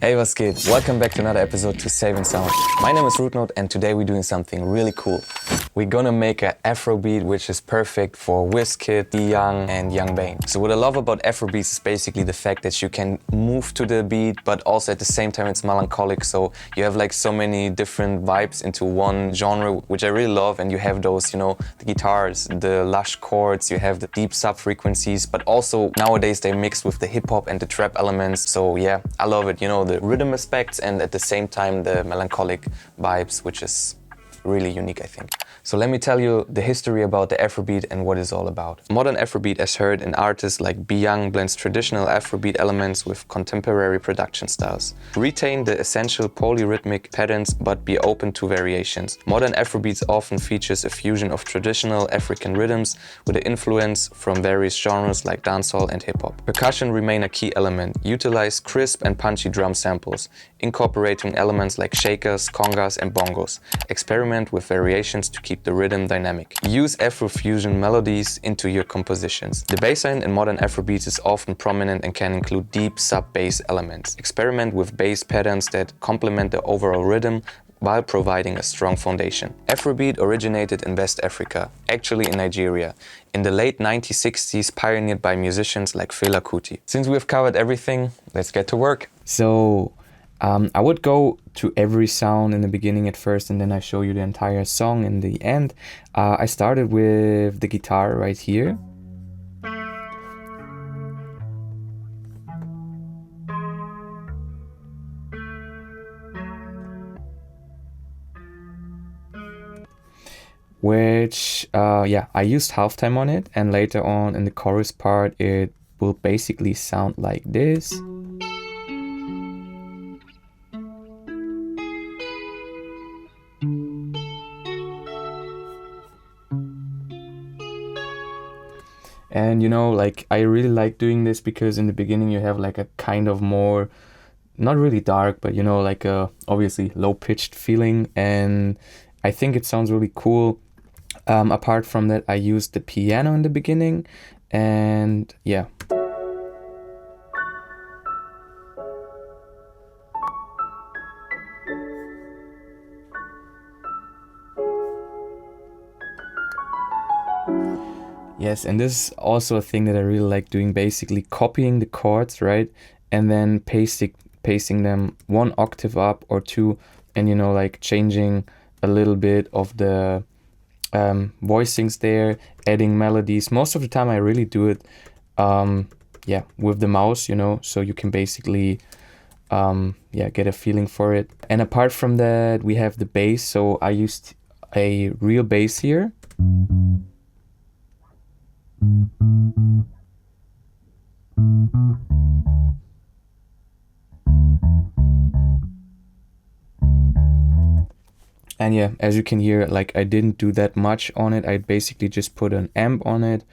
Hey, was geht? Welcome back to another episode to Saving Sound. My name is Rudenote and today we're doing something really cool. We're gonna make an Afro-Beat which is perfect for Wizkid, D-Young and Young Bane. So what I love about Afro-Beats is basically the fact that you can move to the beat but also at the same time it's melancholic, so you have like so many different vibes into one genre, which I really love. And you have those, the guitars, the lush chords, you have the deep sub frequencies, but also nowadays they mix with the hip-hop and the trap elements. So yeah, I love it, the rhythm aspects and at the same time the melancholic vibes, which is really unique, I think. So let me tell you the history about the Afrobeat and what it's all about. Modern Afrobeat, as heard in artists like B-Young, blends traditional Afrobeat elements with contemporary production styles. Retain the essential polyrhythmic patterns but be open to variations. Modern Afrobeats often features a fusion of traditional African rhythms with an influence from various genres like dancehall and hip-hop. Percussion remain a key element. Utilize crisp and punchy drum samples, incorporating elements like shakers, congas and bongos. Experiment with variations to keep the rhythm dynamic. Use Afro-fusion melodies into your compositions. The bassline in modern Afrobeats is often prominent and can include deep sub-bass elements. Experiment with bass patterns that complement the overall rhythm while providing a strong foundation. Afrobeat originated in West Africa, actually in Nigeria, in the late 1960s, pioneered by musicians like Fela Kuti. Since we've covered everything, let's get to work. So I would go to every sound in the beginning at first and then I show you the entire song in the end. I started with the guitar right here. Which, I used halftime on it, and later on in the chorus part it will basically sound like this. And I really like doing this because in the beginning you have like a kind of more, not really dark, but like a obviously low-pitched feeling, and I think it sounds really cool. Apart from that, I used the piano in the beginning, and yeah. Yes, and this is also a thing that I really like doing, basically copying the chords, right? And then pasting them one octave up or two, and like changing a little bit of the voicings there, adding melodies. Most of the time I really do it with the mouse, so you can basically get a feeling for it. And apart from that, we have the bass, so I used a real bass here. And yeah, as you can hear, like I didn't do that much on it. I basically just put an amp on it.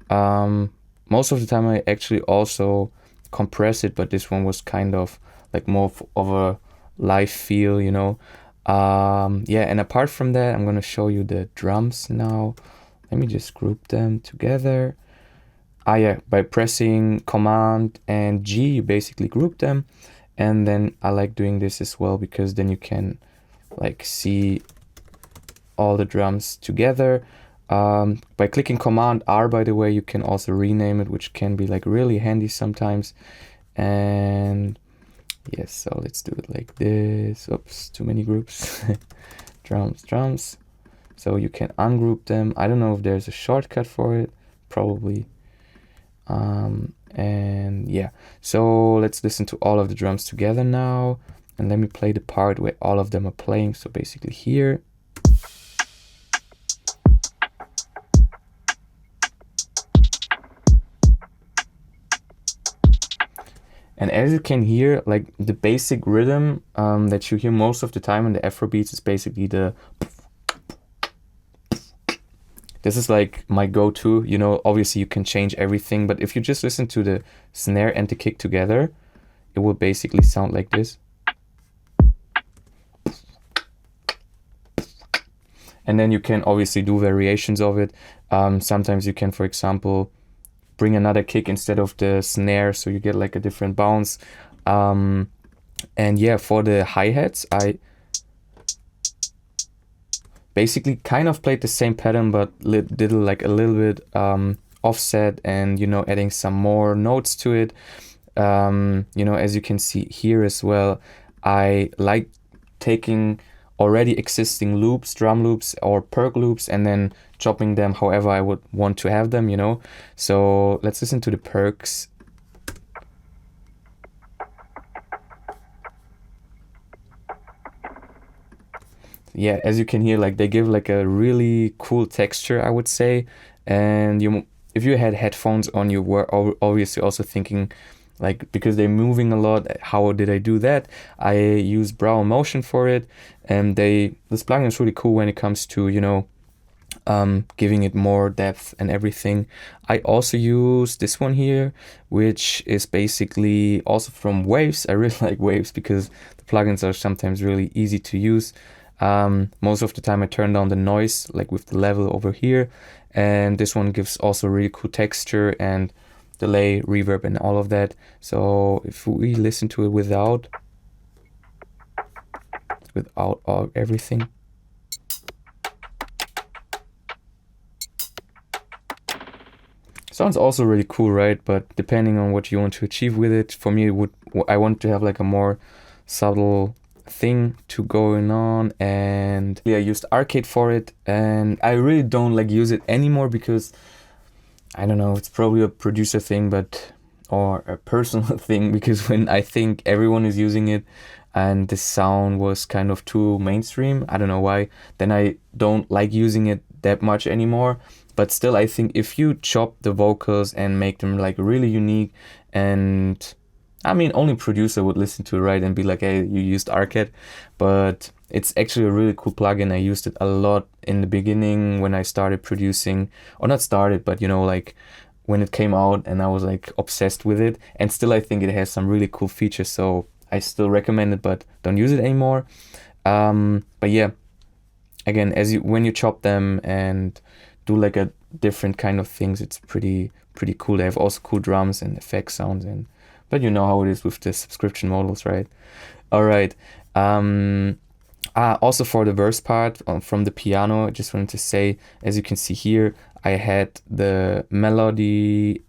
Most of the time I actually also compress it, but this one was kind of like more of a live feel, and apart from that, I'm gonna show you the drums now. Let me just group them together. By pressing Command and G, you basically group them. And then I like doing this as well because then you can like see all the drums together. By clicking Command R, by the way, you can also rename it, which can be like really handy sometimes. And yes, so let's do it like this. Oops, too many groups. drums. So you can ungroup them. I don't know if there's a shortcut for it, probably. And yeah, so let's listen to all of the drums together now. And let me play the part where all of them are playing. So basically here. And as you can hear, like the basic rhythm that you hear most of the time in the Afrobeats is basically the... This is like my go-to, obviously you can change everything, but if you just listen to the snare and the kick together, it will basically sound like this. And then you can obviously do variations of it. Sometimes you can, for example, bring another kick instead of the snare, so you get like a different bounce. And yeah, for the hi-hats, I basically kind of played the same pattern, but did like a little bit offset and, you know, adding some more notes to it. You know, as you can see here as well, I like taking already existing loops, drum loops or perc loops, and then chopping them however I would want to have them, you know. So let's listen to the percs. Yeah, as you can hear, like they give like a really cool texture, I would say. And if you had headphones on, you were obviously also thinking, like, because they're moving a lot, how did I do that? I use brow motion for it, and this plugin is really cool when it comes to, you know, giving it more depth and everything. I also use this one here, which is basically also from Waves. I really like Waves because the plugins are sometimes really easy to use. Most of the time I turn down the noise, like with the level over here, and this one gives also really cool texture and delay, reverb, and all of that. So if we listen to it without all everything, sounds also really cool, right? But depending on what you want to achieve with it, for me, I want to have like a more subtle thing to going on. And yeah, I used Arcade for it, and I really don't like use it anymore because I don't know, it's probably a producer thing, or a personal thing, because when I think everyone is using it and the sound was kind of too mainstream, I don't know why, then I don't like using it that much anymore. But still, I think if you chop the vocals and make them like really unique, and I mean, only producer would listen to it, right, and be like, hey, you used Arcade. But it's actually a really cool plugin. I used it a lot in the beginning when I started producing, or not started, but you know, like when it came out, and I was like obsessed with it. And still, I think it has some really cool features, so I still recommend it, but don't use it anymore. But yeah, again, when you chop them and do like a different kind of things, it's pretty cool. They have also cool drums and effect sounds, but you know how it is with the subscription models, right? All right. Also for the verse part from the piano, I just wanted to say, as you can see here, I had the melody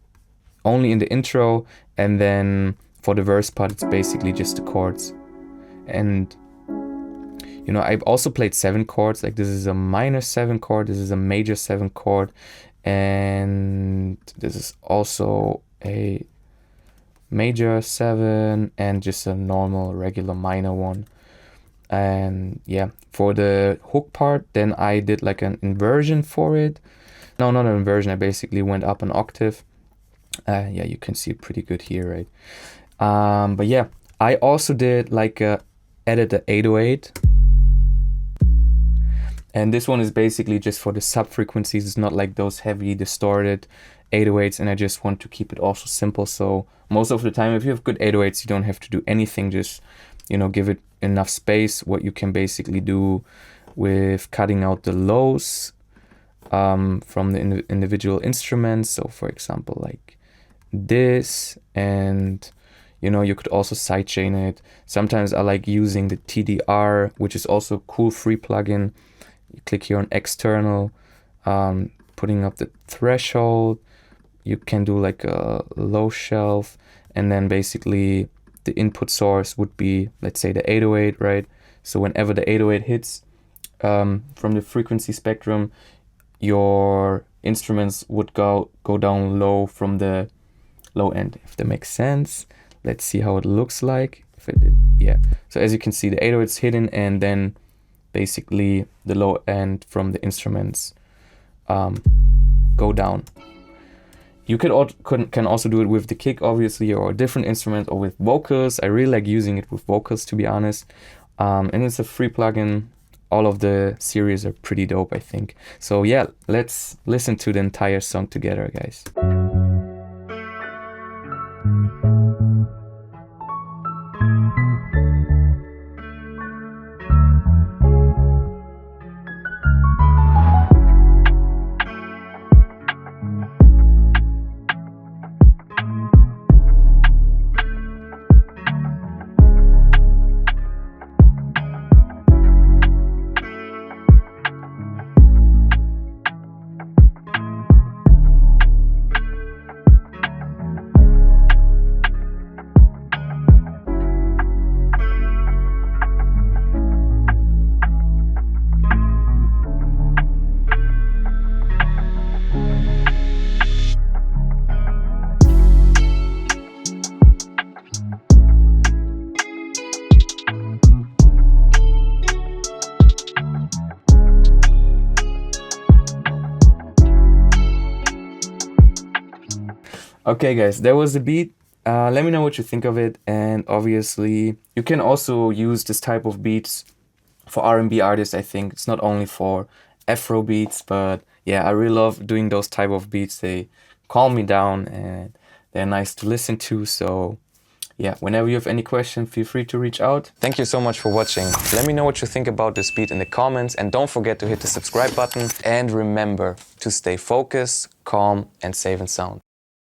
only in the intro, and then for the verse part, it's basically just the chords. And you know, I've also played 7 chords. Like this is a minor 7 chord, this is a major 7 chord, and this is also a major 7 and just a normal regular minor one. And yeah, for the hook part, then I did like an inversion for it. No, not an inversion, I basically went up an octave. Yeah, you can see it pretty good here, right? But yeah, I also did like added the 808. And this one is basically just for the sub frequencies. It's not like those heavy distorted 808s, and I just want to keep it also simple. So most of the time, if you have good 808s, you don't have to do anything. Just, you know, give it enough space. What you can basically do with cutting out the lows from the individual instruments. So for example, like this, and you know, you could also sidechain it. Sometimes I like using the TDR, which is also a cool free plugin. You click here on external, putting up the threshold. You can do like a low shelf, and then basically the input source would be, let's say, the 808, right? So whenever the 808 hits from the frequency spectrum, your instruments would go down low from the low end, if that makes sense. Let's see how it looks like. If it did, yeah. So as you can see, the 808 is hidden, and then basically the low end from the instruments go down. You can also do it with the kick, obviously, or a different instrument, or with vocals. I really like using it with vocals, to be honest. And it's a free plugin. All of the series are pretty dope, I think. So yeah, let's listen to the entire song together, guys. Okay, guys, that was the beat. Let me know what you think of it. And obviously, you can also use this type of beats for R&B artists. I think it's not only for Afro beats, but yeah, I really love doing those type of beats. They calm me down and they're nice to listen to. So yeah, whenever you have any question, feel free to reach out. Thank you so much for watching. Let me know what you think about this beat in the comments, and don't forget to hit the subscribe button. And remember to stay focused, calm, and safe and sound.